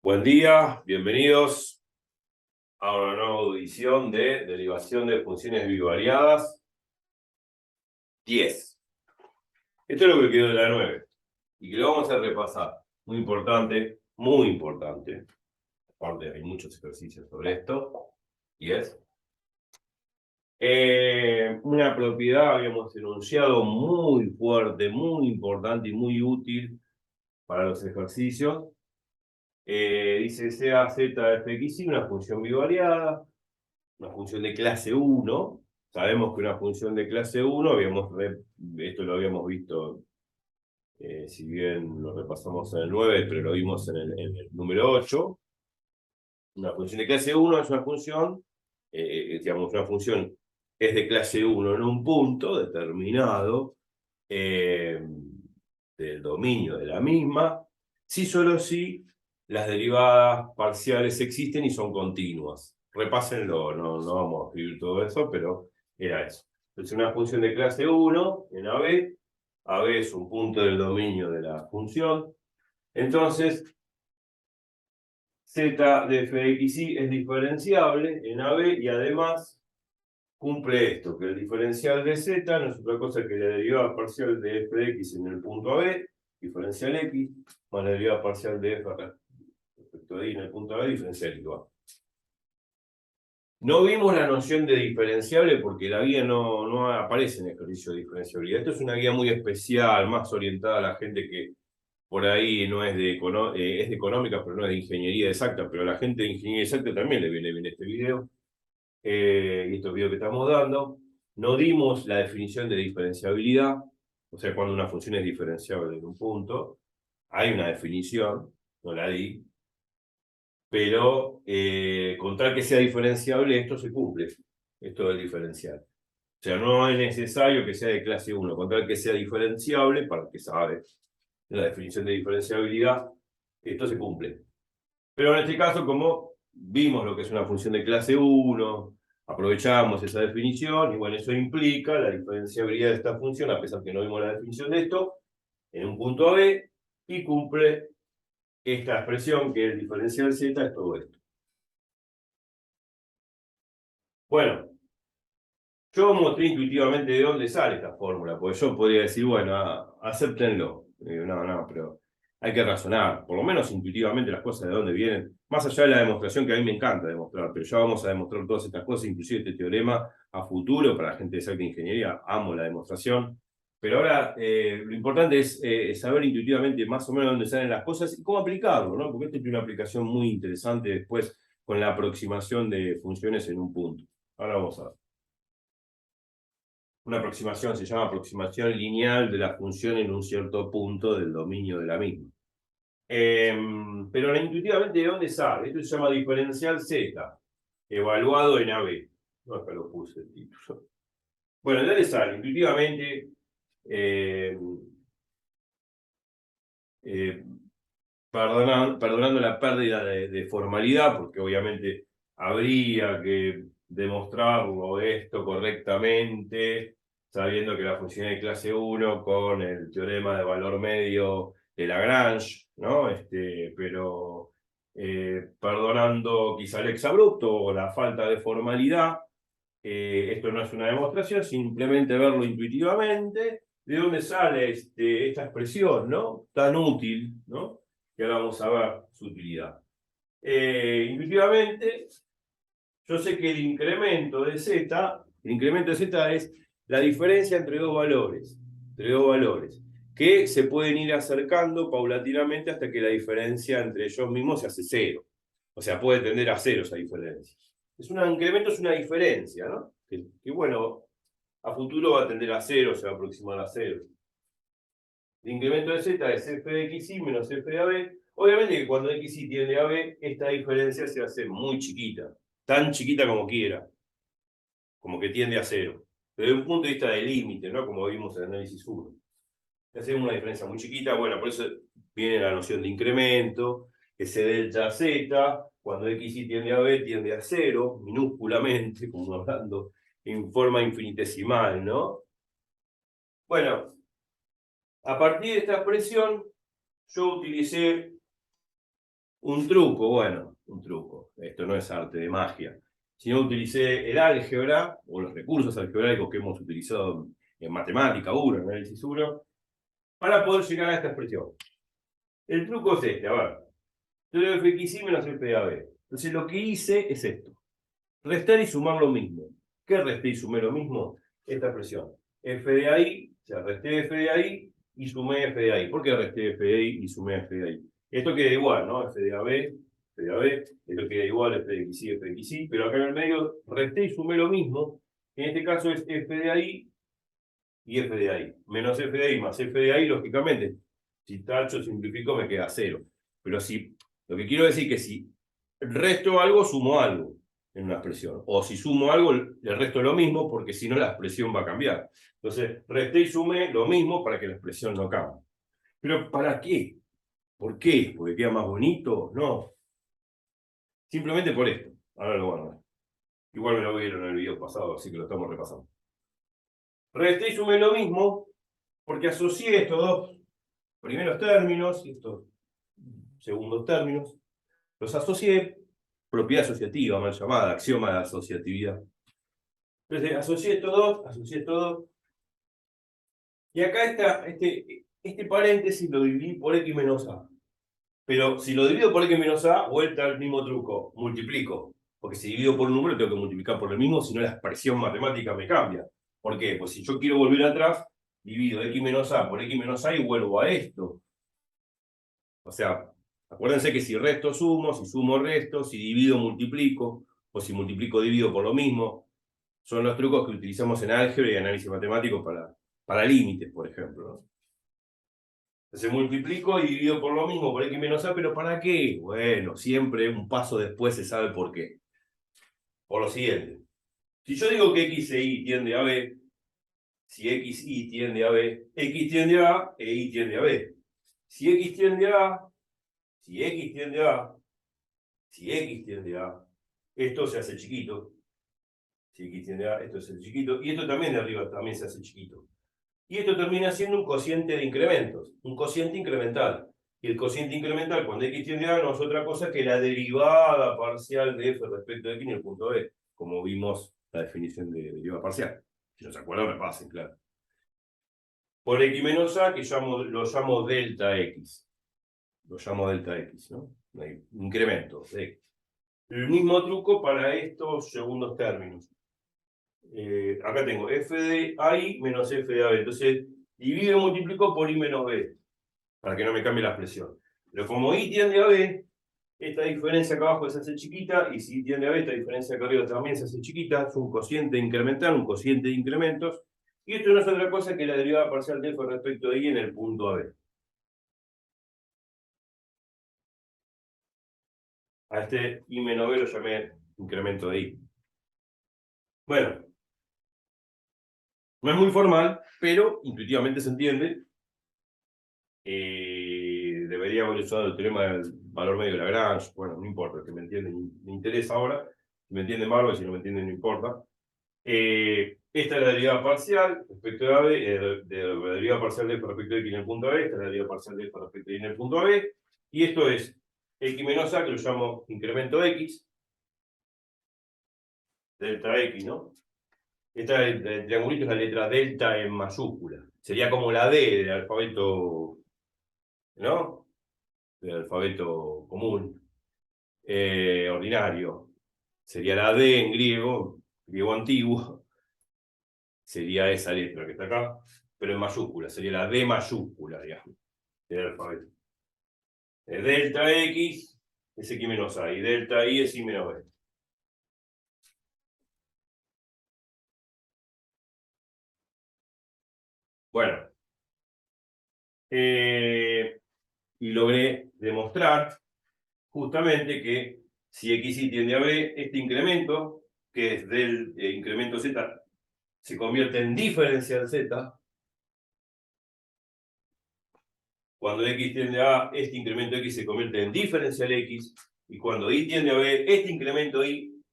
Buen día, bienvenidos a una nueva edición de derivación de funciones bivariadas 10. Esto es lo que quedó de la 9 y que lo vamos a repasar. Muy importante. Aparte hay muchos ejercicios sobre esto. Y es una propiedad, habíamos enunciado, muy fuerte, muy importante y muy útil para los ejercicios. Dice sea z de fx y una función bivariada, una función de clase 1. Sabemos que una función de clase 1, esto lo habíamos visto, si bien lo repasamos en el 9, pero lo vimos en el número 8. Una función de clase 1 es una función, digamos, una función es de clase 1 en un punto determinado eh, del dominio de la misma, si solo si las derivadas parciales existen y son continuas. Repásenlo, no vamos a escribir todo eso, pero era eso. Entonces, una función de clase 1 en AB es un punto del dominio de la función. Entonces, z de fxy es diferenciable en AB y además cumple esto, que el diferencial de z no es otra cosa que la derivada parcial de f de x en el punto AB, diferencial x, más la derivada parcial de f respecto a y en el punto AB, diferencial y. No vimos la noción de diferenciable porque la guía no aparece en el ejercicio de diferenciabilidad. Esto es una guía muy especial, más orientada a la gente que por ahí no es es de económica, pero no es de ingeniería exacta, pero a la gente de ingeniería exacta también le viene bien este video. Y estos videos que estamos dando. No dimos la definición de diferenciabilidad, o sea, cuando una función es diferenciable en un punto. Hay una definición, no la di, pero con tal que sea diferenciable, esto se cumple, esto del diferencial. O sea, no es necesario que sea de clase 1, con tal que sea diferenciable, para el que sabe la definición de diferenciabilidad, esto se cumple. Pero en este caso, como vimos lo que es una función de clase 1, aprovechamos esa definición y bueno, eso implica la diferenciabilidad de esta función, a pesar que no vimos la definición de esto, en un punto AB y cumple esta expresión que es diferencial z, es todo esto. Bueno, yo mostré intuitivamente de dónde sale esta fórmula, porque yo podría decir, bueno, acéptenlo. No, pero hay que razonar, por lo menos intuitivamente las cosas de dónde vienen, más allá de la demostración que a mí me encanta demostrar, pero ya vamos a demostrar todas estas cosas, inclusive este teorema a futuro para la gente de exacta ingeniería, amo la demostración, pero ahora lo importante es saber intuitivamente más o menos dónde salen las cosas y cómo aplicarlo, ¿no? Porque esto tiene una aplicación muy interesante después con la aproximación de funciones en un punto. Ahora vamos a ver. Una aproximación se llama aproximación lineal de la función en un cierto punto del dominio de la misma. Pero intuitivamente, ¿de dónde sale? Esto se llama diferencial Z, evaluado en AB. No, acá lo puse el título. Bueno, ¿de dónde sale? Intuitivamente, eh, eh, perdonando la pérdida de formalidad, porque obviamente habría que demostrarlo esto correctamente, sabiendo que la función de clase 1 con el teorema de valor medio de Lagrange, ¿no? Pero perdonando quizá el exabrupto o la falta de formalidad, esto no es una demostración, simplemente verlo intuitivamente. ¿De dónde sale esta expresión, ¿no? Tan útil, ¿no? Que ahora vamos a ver su utilidad. Intuitivamente, yo sé que el incremento de z es la diferencia entre dos valores, que se pueden ir acercando paulatinamente hasta que la diferencia entre ellos mismos se hace cero. O sea, puede tender a cero esa diferencia. Un incremento es una diferencia, ¿no? Que bueno, a futuro va a tender a cero, se va a aproximar a cero. El incremento de z es f de xy menos f de ab. Obviamente que cuando xy tiende a b, esta diferencia se hace muy chiquita, tan chiquita como quiera, como que tiende a cero. Pero desde un punto de vista de límite, ¿no? Como vimos en el análisis 1. Hacemos una diferencia muy chiquita, bueno, por eso viene la noción de incremento, que se delta z, cuando xy tiende a b, tiende a cero, minúsculamente, como hablando en forma infinitesimal, ¿no? Bueno, a partir de esta expresión, yo utilicé Un truco, bueno, un truco. Esto no es arte de magia. Si no utilicé el álgebra o los recursos algebraicos que hemos utilizado en matemática 1, en análisis 1, para poder llegar a esta expresión. El truco es este, a ver. Yo tengo fxy menos f de ab. Entonces lo que hice es esto. Restar y sumar lo mismo. ¿Qué resté y sumé lo mismo? Esta expresión. F de ahí, o sea, resté f de ahí y sumé f de ahí. ¿Por qué resté f de ahí y sumé f de ahí? Esto queda igual, ¿no? F de AB, F de AB, esto queda igual, F de xy, F de xy, pero acá en el medio resté y sumé lo mismo. En este caso es F de ahí y F de ahí. Menos F de ahí más F de ahí, lógicamente, si tacho, simplifico, me queda 0. Pero si, lo que quiero decir es que si resto algo, sumo algo en una expresión. O si sumo algo, le resto lo mismo, porque si no la expresión va a cambiar. Entonces, resté y sumé lo mismo para que la expresión no cambie. ¿Pero para qué? ¿Por qué? ¿Porque queda más bonito? No. Simplemente por esto. Ahora lo van a ver. Igual me lo vieron en el video pasado, así que lo estamos repasando. Resté y sumé lo mismo, porque asocié estos dos primeros términos y estos segundos términos. Los asocié, propiedad asociativa, mal llamada, axioma de asociatividad. Entonces, asocié estos dos. Y acá está, este paréntesis lo dividí por x menos a. Pero si lo divido por x menos a, vuelta al mismo truco, multiplico. Porque si divido por un número, tengo que multiplicar por el mismo, si no la expresión matemática me cambia. ¿Por qué? Pues si yo quiero volver atrás, divido x menos a por x menos a y vuelvo a esto. O sea, acuérdense que si resto sumo, si sumo resto, si divido multiplico, o si multiplico divido por lo mismo. Son los trucos que utilizamos en álgebra y análisis matemático para límites, por ejemplo, ¿no? Entonces multiplico y divido por lo mismo, por x menos a, ¿pero para qué? Bueno, siempre un paso después se sabe por qué. Por lo siguiente. Si yo digo que x e y tiende a b, si x y tiende a b, x tiende a a e y tiende a b. Si x tiende a a, si x tiende a a, si x tiende a a, esto se hace chiquito. Si x tiende a a, esto se hace chiquito. Y esto también de arriba también se hace chiquito. Y esto termina siendo un cociente de incrementos, un cociente incremental. Y el cociente incremental, cuando x tiende a no es otra cosa que la derivada parcial de f respecto de x en el punto b, como vimos la definición de derivada parcial. Si no se acuerdan, me pasen, claro. Por x menos a, que lo llamo delta x. Lo llamo delta x, ¿no? Incremento de x. El mismo truco para estos segundos términos. Acá tengo f de AI menos f de AB. Entonces, divido y multiplico por i menos b, para que no me cambie la expresión. Pero como i tiende a b, esta diferencia acá abajo se hace chiquita, y si i tiende a b, esta diferencia acá arriba también se hace chiquita. Es un cociente incremental, un cociente de incrementos. Y esto no es otra cosa que la derivada parcial de f respecto de i en el punto AB. A este i menos b lo llamé incremento de i. Bueno, no es muy formal, pero intuitivamente se entiende. Debería haber usado el teorema del valor medio de Lagrange. Bueno, no importa, el que me entiende me interesa ahora. Si me entienden bárbaro, si no me entienden no importa. Esta es la derivada parcial respecto de AB, de la derivada parcial de f respecto de x en el punto AB. Esta es la derivada parcial de f respecto de y en el punto AB. Y esto es x menos a, que lo llamo incremento x. Delta x, ¿no? Esta, el triangulito es la letra delta en mayúscula. Sería como la D del alfabeto, ¿no? Del alfabeto común, ordinario. Sería la D en griego, griego antiguo. Sería esa letra que está acá, pero en mayúscula. Sería la D mayúscula, digamos, del alfabeto. Delta X es X menos A, y delta Y es Y menos B. Bueno, y logré demostrar justamente que si XY tiende a B, este incremento, que es del incremento Z, se convierte en diferencial Z. Cuando X tiende a A, este incremento X se convierte en diferencial X. Y cuando Y tiende a B, este incremento Y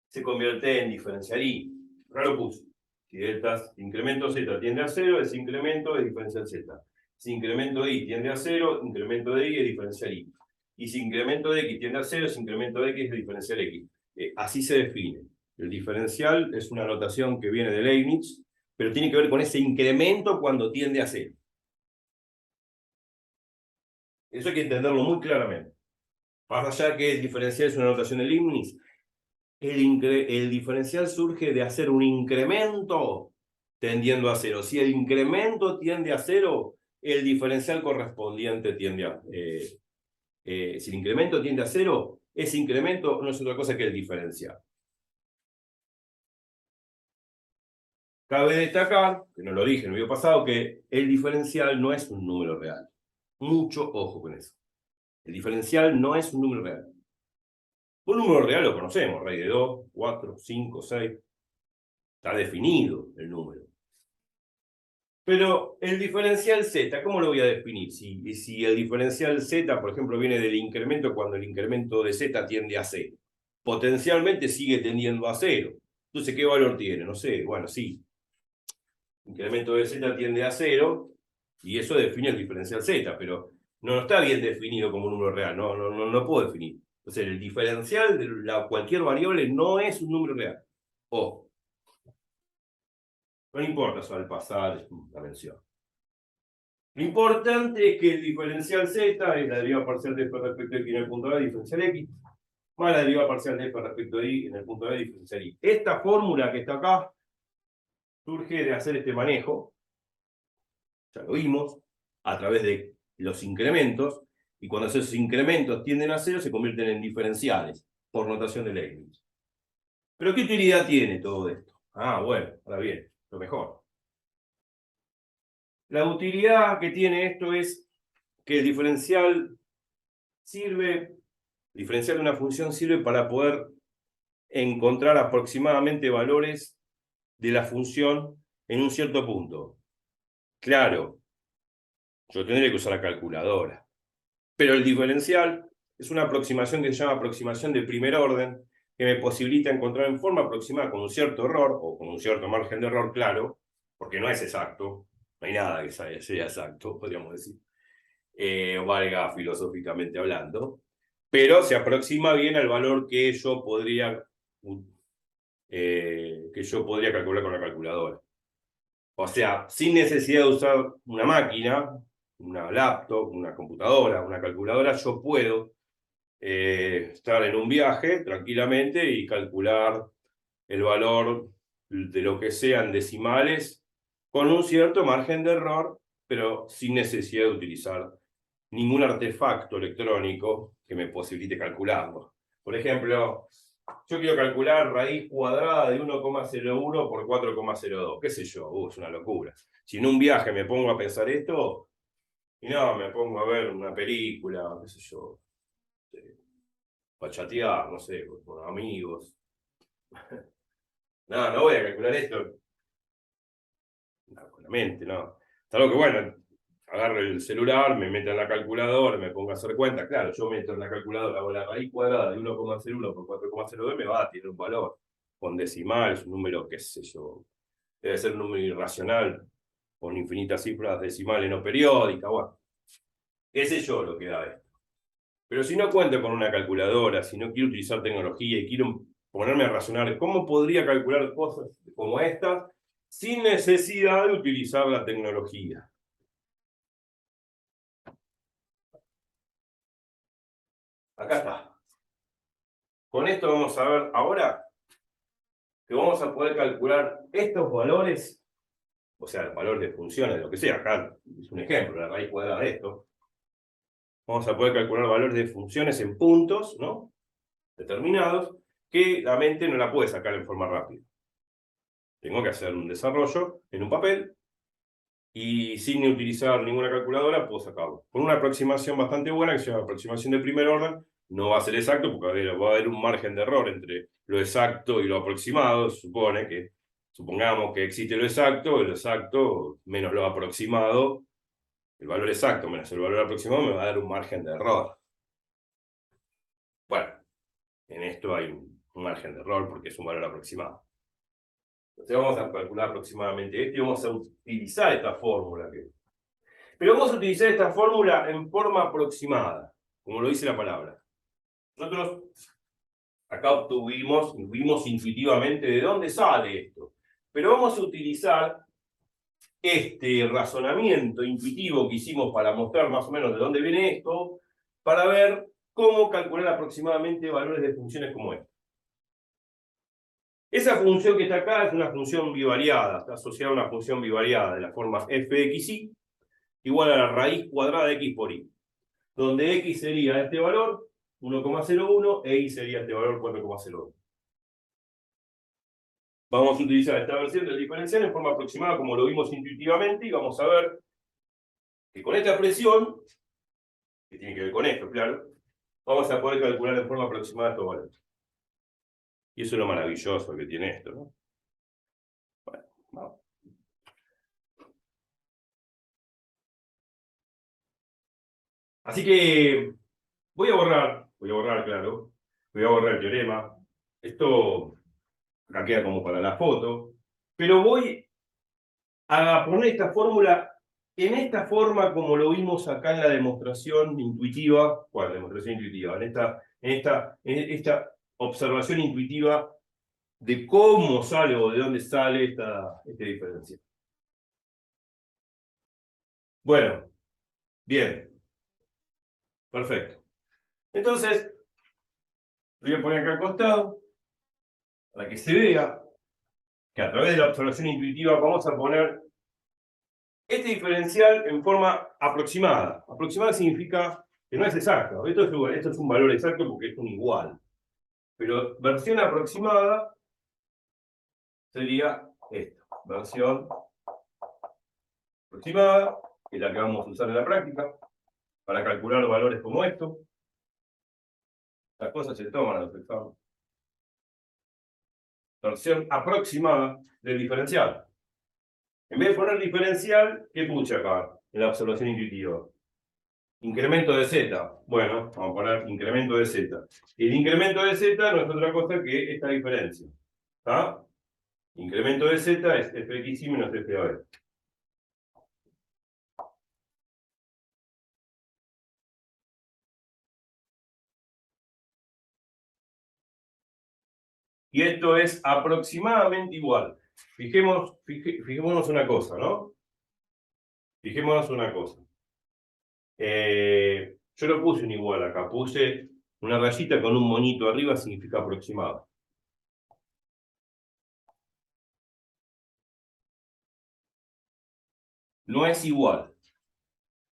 se convierte en diferencial Y. Acá lo puse. Si delta incremento Z tiende a 0, ese incremento es diferencial Z. Si incremento Y tiende a 0, incremento de Y es diferencial Y. y si incremento de x tiende a 0, ese incremento de x es el diferencial x. Así se define. El diferencial es una notación que viene de Leibniz, pero tiene que ver con ese incremento cuando tiende a 0. Eso hay que entenderlo muy claramente. Más allá que el diferencial es una notación de Leibniz, el diferencial surge de hacer un incremento tendiendo a 0. Si el incremento tiende a 0, el diferencial correspondiente tiende a... si el incremento tiende a 0, ese incremento no es otra cosa que el diferencial. Cabe destacar, que no lo dije en el video pasado, que el diferencial no es un número real. Mucho ojo con eso. El diferencial no es un número real. Un número real lo conocemos, raíz de 2, 4, 5, 6. Está definido el número. Pero el diferencial z, ¿cómo lo voy a definir? Si el diferencial z, por ejemplo, viene del incremento cuando el incremento de z tiende a 0. Potencialmente sigue tendiendo a 0. Entonces, ¿qué valor tiene? No sé, bueno, sí. Incremento de z tiende a 0 y eso define el diferencial z, pero no está bien definido como un número real, no puedo definir. Entonces, el diferencial de cualquier variable no es un número real. Ojo. No importa eso al pasar la mención. Lo importante es que el diferencial z es la derivada parcial de f respecto a x en el punto A diferencial x, más la derivada parcial de f respecto a y en el punto B diferencial y. Esta fórmula que está acá surge de hacer este manejo, ya lo vimos, a través de los incrementos, y cuando esos incrementos tienden a 0 se convierten en diferenciales, por notación de Leibniz. ¿Pero qué utilidad tiene todo esto? Ah, bueno, ahora bien, lo mejor. La utilidad que tiene esto es que el diferencial de una función sirve para poder encontrar aproximadamente valores de la función en un cierto punto. Claro, yo tendré que usar la calculadora, pero el diferencial es una aproximación que se llama aproximación de primer orden, que me posibilita encontrar en forma aproximada con un cierto error, o con un cierto margen de error, claro, porque no es exacto, no hay nada que sea exacto, podríamos decir, o valga filosóficamente hablando, pero se aproxima bien al valor que yo podría calcular con la calculadora. O sea, sin necesidad de usar una máquina, una laptop, una computadora, una calculadora, yo puedo estar en un viaje tranquilamente y calcular el valor de lo que sean decimales con un cierto margen de error, pero sin necesidad de utilizar ningún artefacto electrónico que me posibilite calcularlo. Por ejemplo, yo quiero calcular raíz cuadrada de 1,01 por 4,02. ¿Qué sé yo? Es una locura. Si en un viaje me pongo a pensar esto, y no, me pongo a ver una película, qué sé yo, para chatear, no sé, con amigos. No voy a calcular esto. No, con la mente, no. Está lo que, bueno, agarro el celular, me meto en la calculadora, me pongo a hacer cuenta. Claro, yo meto en la calculadora, hago la raíz cuadrada de 1,01 por 4,02, me va a tener un valor con decimales, un número, qué sé yo, debe ser un número irracional, con infinitas cifras decimales no periódicas, bueno. Qué sé yo lo que da esto. Pero si no cuento con una calculadora, si no quiero utilizar tecnología y quiero ponerme a razonar cómo podría calcular cosas como estas sin necesidad de utilizar la tecnología. Acá está. Con esto vamos a ver ahora que vamos a poder calcular estos valores, o sea, los valores de funciones, de lo que sea. Acá es un ejemplo, la raíz cuadrada de esto. Vamos a poder calcular valores de funciones en puntos, ¿no? Determinados, que la mente no la puede sacar en forma rápida. Tengo que hacer un desarrollo en un papel y sin utilizar ninguna calculadora puedo sacarlo. Con una aproximación bastante buena, que se llama aproximación de primer orden, no va a ser exacto porque va a haber un margen de error entre lo exacto y lo aproximado. Supongamos que existe lo exacto menos lo aproximado, el valor exacto menos el valor aproximado me va a dar un margen de error. Bueno, en esto hay un margen de error porque es un valor aproximado. Entonces vamos a calcular aproximadamente esto y vamos a utilizar esta fórmula. Pero vamos a utilizar esta fórmula en forma aproximada. como lo dice la palabra. Nosotros acá vimos intuitivamente de dónde sale esto. Pero vamos a utilizar este razonamiento intuitivo que hicimos para mostrar más o menos de dónde viene esto, para ver cómo calcular aproximadamente valores de funciones como esta. Esa función que está acá es una función bivariada, está asociada a una función bivariada de la forma f de xy igual a la raíz cuadrada de x por y, donde x sería este valor 1,01 e y sería este valor 4,01. Vamos a utilizar esta versión del diferencial en forma aproximada como lo vimos intuitivamente y vamos a ver que con esta expresión, que tiene que ver con esto, claro, vamos a poder calcular en forma aproximada estos valores. Y eso es lo maravilloso que tiene esto, ¿no? Bueno, vamos. Así que voy a borrar, claro, voy a borrar el teorema. Esto acá queda como para la foto, pero voy a poner esta fórmula en esta forma como lo vimos acá en la demostración intuitiva. ¿Cuál demostración intuitiva? En esta observación intuitiva de cómo sale o de dónde sale este diferencial. Bueno, bien, perfecto. Entonces, lo voy a poner acá al costado para que se vea que a través de la observación intuitiva vamos a poner este diferencial en forma aproximada. Aproximada significa que no es exacto. Esto es un valor exacto porque es un igual. Pero versión aproximada sería esto. Versión aproximada, que es la que vamos a usar en la práctica, para calcular valores como esto. Las cosas se toman a los exámenes. Versión aproximada del diferencial. En vez de poner diferencial, ¿qué puse acá en la observación intuitiva? Incremento de z. Bueno, vamos a poner incremento de z. El incremento de z no es otra cosa que esta diferencia. ¿Está? Incremento de z es fxy menos fab. Y esto es aproximadamente igual. Fijémonos una cosa, ¿no? Fijémonos una cosa. Yo lo puse un igual acá. Puse una rayita con un monito arriba, significa aproximado. No es igual.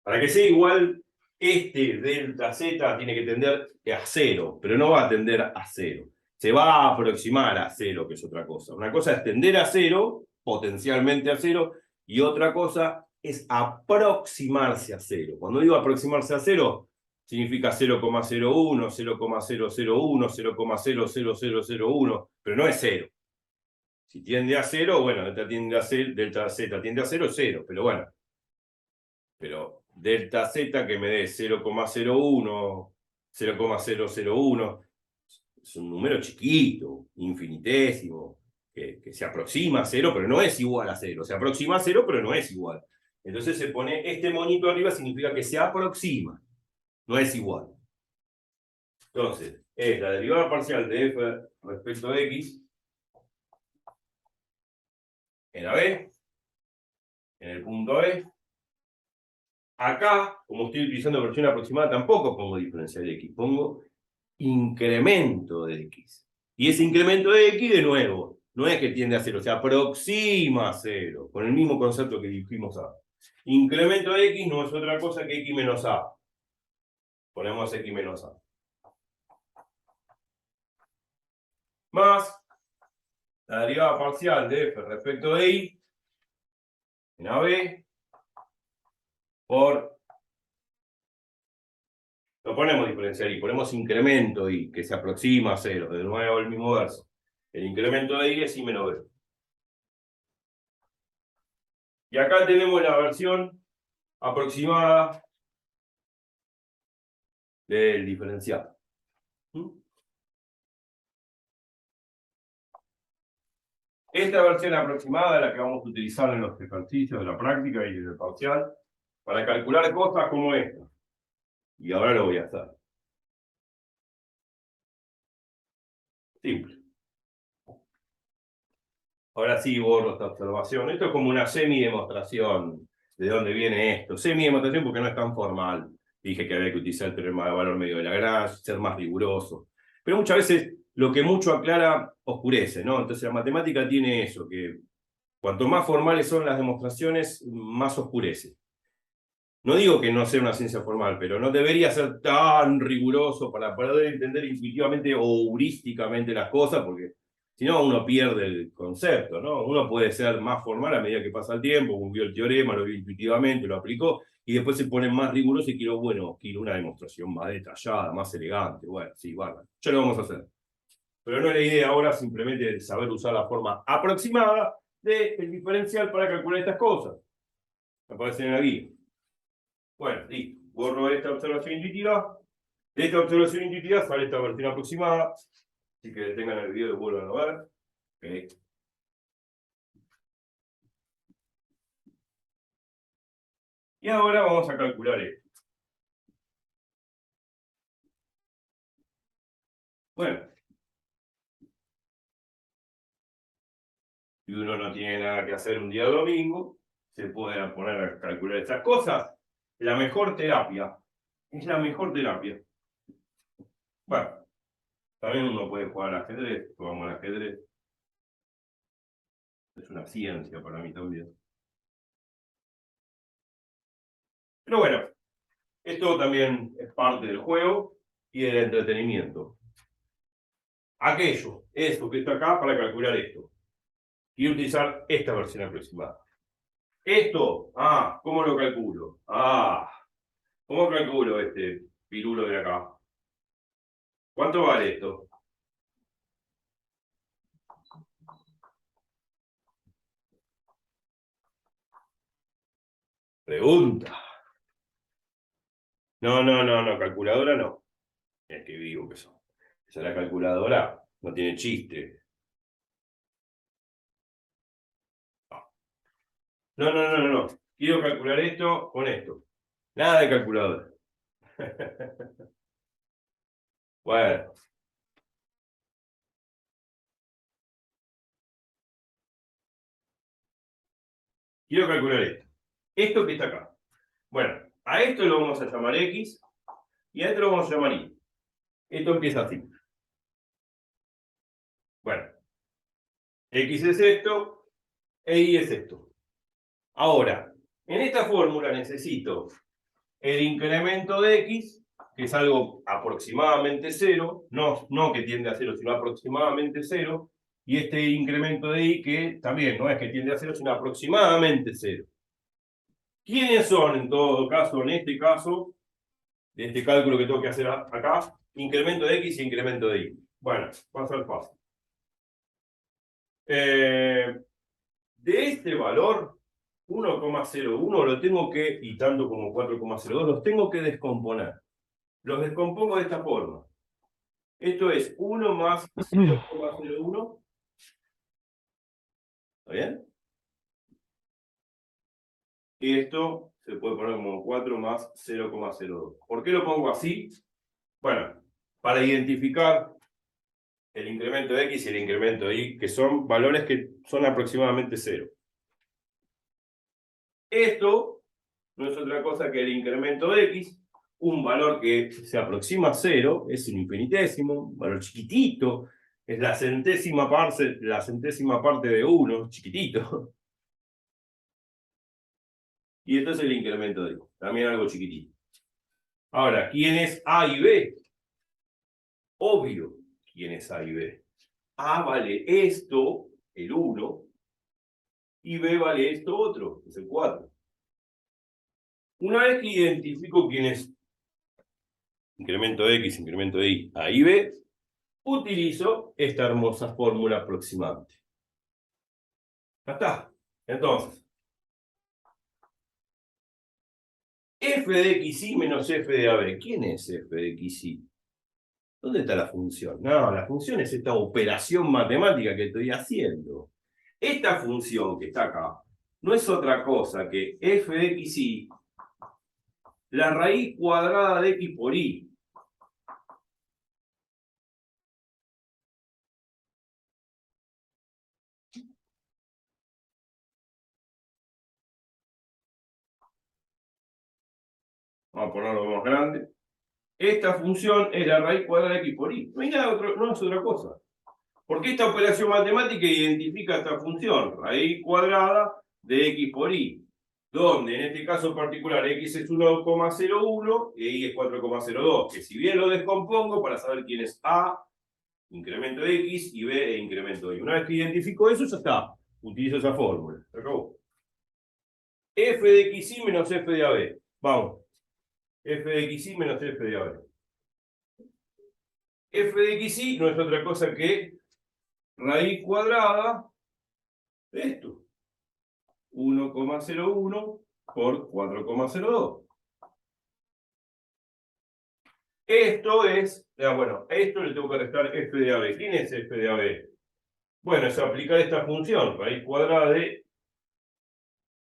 Para que sea igual, este delta z tiene que tender a 0, pero no va a tender a 0. Se va a aproximar a 0, que es otra cosa. Una cosa es tender a 0, potencialmente a 0, y otra cosa es aproximarse a 0. Cuando digo aproximarse a 0, significa 0,01, 0,001, 0,00001, pero no es 0. Si tiende a 0, bueno, delta z tiende a 0, 0, pero bueno. Pero delta z que me dé 0,01, 0,001, es un número chiquito, infinitésimo, que se aproxima a 0, pero no es igual a 0. Se aproxima a 0, pero no es igual. Entonces se pone este monito arriba, significa que se aproxima, no es igual. Entonces, es la derivada parcial de f respecto de x en la b, en el punto B. Acá, como estoy utilizando versión aproximada, tampoco pongo diferencial de x, pongo incremento de x. Y ese incremento de x, de nuevo, no es que tiende a 0, se aproxima a 0, con el mismo concepto que dijimos antes. Incremento de x no es otra cosa que x menos a. Ponemos x menos a. Más la derivada parcial de f respecto de y en AB por... No ponemos diferencial y ponemos incremento y que se aproxima a 0, de nuevo el mismo verso. El incremento de y es y menos b. Y acá tenemos la versión aproximada del diferencial. Esta versión aproximada es la que vamos a utilizar en los ejercicios de la práctica y del parcial para calcular cosas como esta. Y ahora lo voy a hacer. Simple. Ahora sí borro esta observación. Esto es como una semi-demostración de dónde viene esto. Semi-demostración porque no es tan formal. Dije que había que utilizar el teorema de valor medio de Lagrange, ser más riguroso. Pero muchas veces lo que mucho aclara oscurece, ¿no? Entonces la matemática tiene eso, que cuanto más formales son las demostraciones, más oscurece. No digo que no sea una ciencia formal, pero no debería ser tan riguroso para poder entender intuitivamente o heurísticamente las cosas, porque si no uno pierde el concepto, ¿no? Uno puede ser más formal a medida que pasa el tiempo, como vio el teorema, lo vio intuitivamente, lo aplicó, y después se pone más riguroso y quiero, bueno, quiero una demostración más detallada, más elegante. Bueno, sí, bárbaro. Ya lo vamos a hacer. Pero no es la idea ahora simplemente saber usar la forma aproximada del diferencial para calcular estas cosas. Aparece en la guía. Bueno, listo. Borro esta observación intuitiva. De esta observación intuitiva sale esta versión aproximada. Así que detengan el video y vuelvan a ver. Okay. Y ahora vamos a calcular esto. Bueno, si uno no tiene nada que hacer un día domingo, se puede poner a calcular estas cosas. La mejor terapia. Es la mejor terapia. Bueno, también uno puede jugar al ajedrez. Jugamos al ajedrez. Es una ciencia para mí también. Pero bueno, esto también es parte del juego y del entretenimiento. Aquello, eso que está acá para calcular esto. Quiero utilizar esta versión aproximada. Esto, ¿cómo lo calculo? ¿Cómo calculo este pirulo de acá? ¿Cuánto vale esto? Pregunta. No, calculadora no. Es que digo que son. Esa es la calculadora, no tiene chiste. No. Quiero calcular esto con esto. Nada de calculadora. Bueno, quiero calcular esto. Esto que está acá. Bueno, a esto lo vamos a llamar X y a esto lo vamos a llamar Y. Esto empieza así. Bueno, X es esto e Y es esto. Ahora, en esta fórmula necesito el incremento de X, que es algo aproximadamente cero, no que tiende a cero, sino aproximadamente cero, y este incremento de Y que también no es que tiende a cero, sino aproximadamente cero. ¿Quiénes son, en todo caso, en este caso, de este cálculo que tengo que hacer acá, incremento de X y incremento de Y? Bueno, va a ser fácil. De este valor, 1,01 lo tengo que, y tanto como 4,02, los tengo que descomponer. Los descompongo de esta forma. Esto es 1 más 0,01. ¿Está bien? Y esto se puede poner como 4 más 0,02. ¿Por qué lo pongo así? Bueno, para identificar el incremento de X y el incremento de Y, que son valores que son aproximadamente 0. Esto no es otra cosa que el incremento de X, un valor que se aproxima a 0, es un infinitésimo, un valor chiquitito, es la centésima parte de 1, chiquitito. Y esto es el incremento de Y, también algo chiquitito. Ahora, ¿quién es A y B? Obvio, ¿quién es A y B? A vale esto, el 1, y B vale esto otro, es el 4. Una vez que identifico quién es incremento de X, incremento de Y, A y B, utilizo esta hermosa fórmula aproximante. Ya está. Entonces, f de xy menos f de AB. ¿Quién es f de xy? ¿Dónde está la función? No, la función es esta operación matemática que estoy haciendo. Esta función que está acá no es otra cosa que f de xy, la raíz cuadrada de x por y. Vamos a ponerlo más grande. Esta función es la raíz cuadrada de x por y. No hay nada otro, no es otra cosa. Porque esta operación matemática identifica esta función, raíz cuadrada de x por y, donde en este caso particular x es 1,01 y y es 4,02, que si bien lo descompongo para saber quién es a, incremento de x, y b, incremento de y. Una vez que identifico eso, ya está. Utilizo esa fórmula. Se acabó. F de xy menos f de ab. Vamos. F de xy menos f de ab. F de xy no es otra cosa que raíz cuadrada de esto. 1,01 por 4,02. Esto es, bueno, a esto le tengo que restar f de ab. ¿Quién es f de ab? Bueno, es aplicar esta función, raíz cuadrada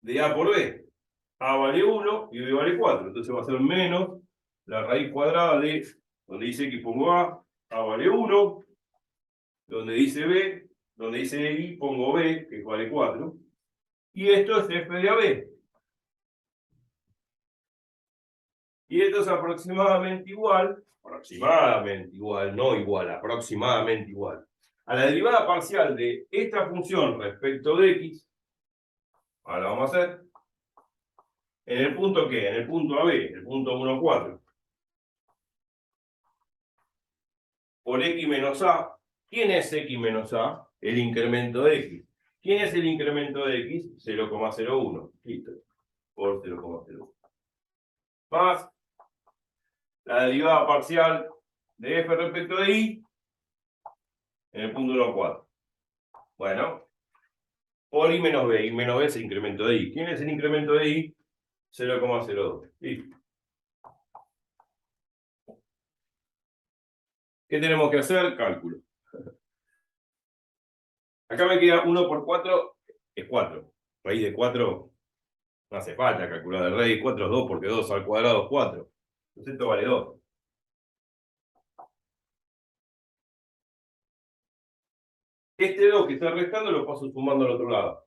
de a por b. A vale 1 y b vale 4. Entonces va a ser menos la raíz cuadrada de, donde dice x pongo a vale 1, donde dice b, donde dice y pongo b, que vale 4. Y esto es f de ab. Y esto es aproximadamente igual, no igual, aproximadamente igual, a la derivada parcial de esta función respecto de x. Ahora vamos a hacer. ¿En el punto qué? En el punto AB, el punto 1, 4. Por x menos a. ¿Quién es x menos a? El incremento de x. ¿Quién es el incremento de x? 0,01. Listo. Por 0,01. Más la derivada parcial de f respecto de y en el punto 1, 4. Bueno. Por y menos b. Y menos b es el incremento de y. ¿Quién es el incremento de y? 0,02. Listo. ¿Qué tenemos que hacer? Cálculo. Acá me queda 1 por 4, es 4. Raíz de 4, no hace falta calcular. La raíz de 4 es 2, porque 2 al cuadrado es 4. Entonces esto vale 2. Este 2 que está restando lo paso sumando al otro lado.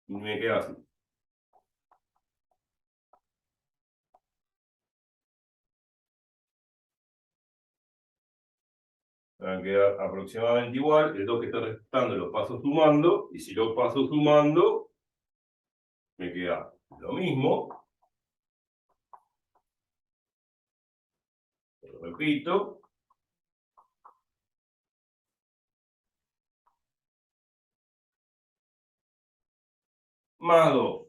Y me queda así. Me va a quedar aproximadamente igual. El 2 que está restando lo paso sumando. Y si lo paso sumando, me queda lo mismo. Lo repito. Más 2.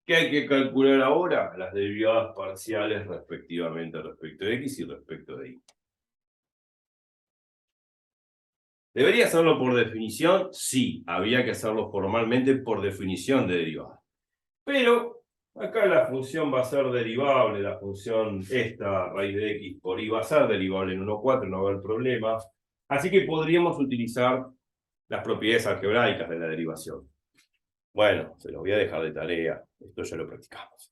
¿Qué hay que calcular ahora? Las derivadas parciales respectivamente respecto de x y respecto de y. ¿Debería hacerlo por definición? Sí, había que hacerlo formalmente por definición de derivada. Pero acá la función va a ser derivable, la función esta, raíz de x por y, va a ser derivable en 1,4, no va a haber problema. Así que podríamos utilizar las propiedades algebraicas de la derivación. Bueno, se los voy a dejar de tarea, esto ya lo practicamos.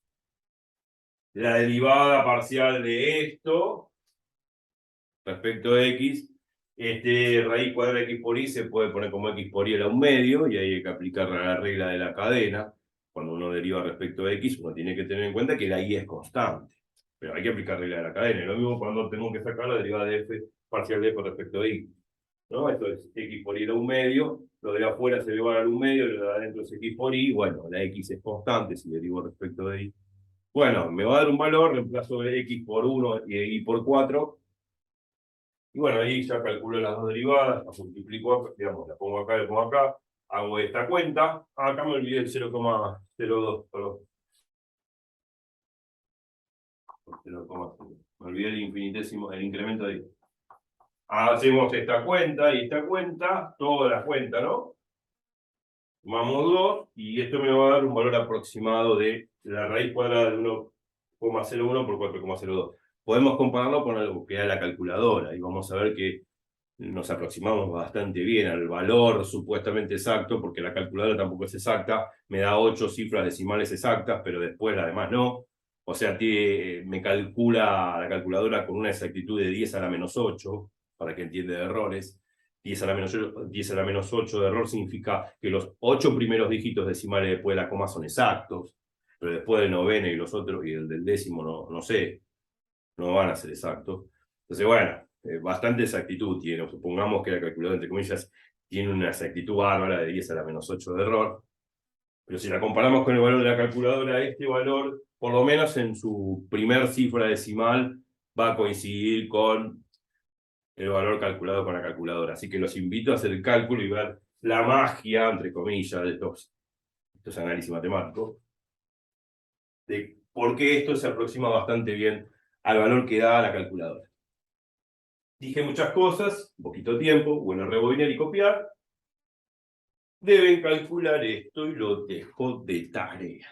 La derivada parcial de esto respecto de x, raíz cuadrada de x por y se puede poner como x por y a la 1/2, y ahí hay que aplicar la regla de la cadena. Cuando uno deriva respecto de x, uno tiene que tener en cuenta que la y es constante. Pero hay que aplicar regla de la cadena. Y lo mismo cuando tengo que sacar la derivada de f parcial de f respecto de y. ¿No? Esto es x por y a la 1/2, lo de afuera se eleva a la 1/2, lo de adentro es x por y. Bueno, la x es constante si derivo respecto de y. Bueno, me va a dar un valor, reemplazo de x por 1 y por 4. Y bueno, ahí ya calculo las dos derivadas, las multiplico, digamos, la pongo acá, la pongo acá, hago esta cuenta. Acá me olvidé el 0,02, perdón. 0,0. Me olvidé el infinitésimo, el incremento de. Hacemos esta cuenta y esta cuenta, toda la cuenta, ¿no? Sumamos 2 y esto me va a dar un valor aproximado de la raíz cuadrada de 1,01 por 4,02. Podemos compararlo con algo que da la calculadora y vamos a ver que nos aproximamos bastante bien al valor supuestamente exacto, porque la calculadora tampoco es exacta, me da 8 cifras decimales exactas, pero después además no. O sea, me calcula la calculadora con una exactitud de 10 a la menos 8, para que entienda de errores. 10 a la menos 8, 10 a la menos 8 de error significa que los 8 primeros dígitos decimales después de la coma son exactos, pero después del noveno y los otros, y el del décimo, no sé, no van a ser exactos. Entonces, bueno, bastante exactitud tiene. Supongamos que la calculadora, entre comillas, tiene una exactitud bárbara de 10 a la menos 8 de error. Pero si la comparamos con el valor de la calculadora, este valor, por lo menos en su primer cifra decimal, va a coincidir con el valor calculado con la calculadora. Así que los invito a hacer el cálculo y ver la magia, entre comillas, de estos análisis matemáticos, de por qué esto se aproxima bastante bien al valor que da la calculadora. Dije muchas cosas, un poquito de tiempo, bueno, rebobinar y copiar. Deben calcular esto y lo dejo de tarea.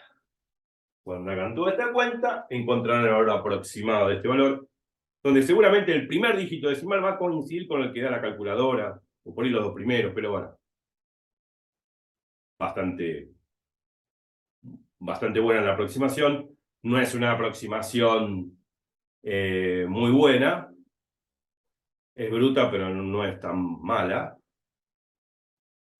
Cuando hagan toda esta cuenta, encontrarán el valor aproximado de este valor, donde seguramente el primer dígito decimal va a coincidir con el que da la calculadora, o por ahí los dos primeros, pero bueno, bastante buena la aproximación. No es una aproximación muy buena, es bruta, pero no es tan mala.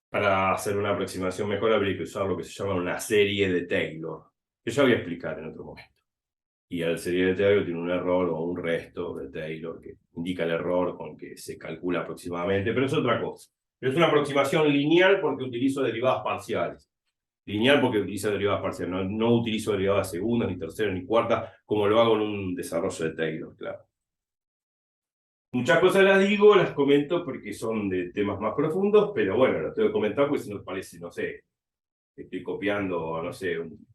Para hacer una aproximación mejor habría que usar lo que se llama una serie de Taylor, que ya voy a explicar en otro momento. Y la serie de Taylor tiene un error o un resto de Taylor que indica el error con que se calcula aproximadamente, pero es otra cosa. Pero es una aproximación lineal porque utilizo derivadas parciales. Lineal porque utilizo derivadas parciales, no utilizo derivadas segundas, ni terceras, ni cuartas, como lo hago en un desarrollo de Taylor, claro. Muchas cosas las digo, las comento porque son de temas más profundos, pero bueno, las tengo que comentar porque si no parece, no sé, estoy copiando, no sé, un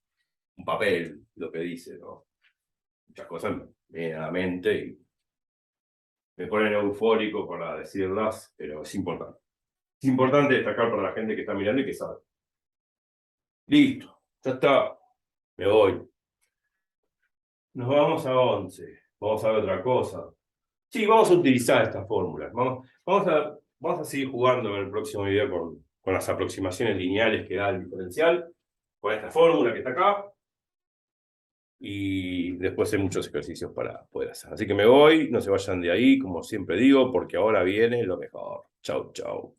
papel, lo que dice, ¿no? Muchas cosas me vienen a la mente y me ponen eufórico para decirlas, pero es importante. Es importante destacar para la gente que está mirando y que sabe. Listo, ya está, me voy. Nos vamos a 11, vamos a ver otra cosa. Sí, vamos a utilizar estas fórmulas. Vamos a seguir jugando en el próximo video con las aproximaciones lineales que da el diferencial, con esta fórmula que está acá. Y después hay muchos ejercicios para poder hacer. Así que me voy, no se vayan de ahí, como siempre digo, porque ahora viene lo mejor. Chau, chau.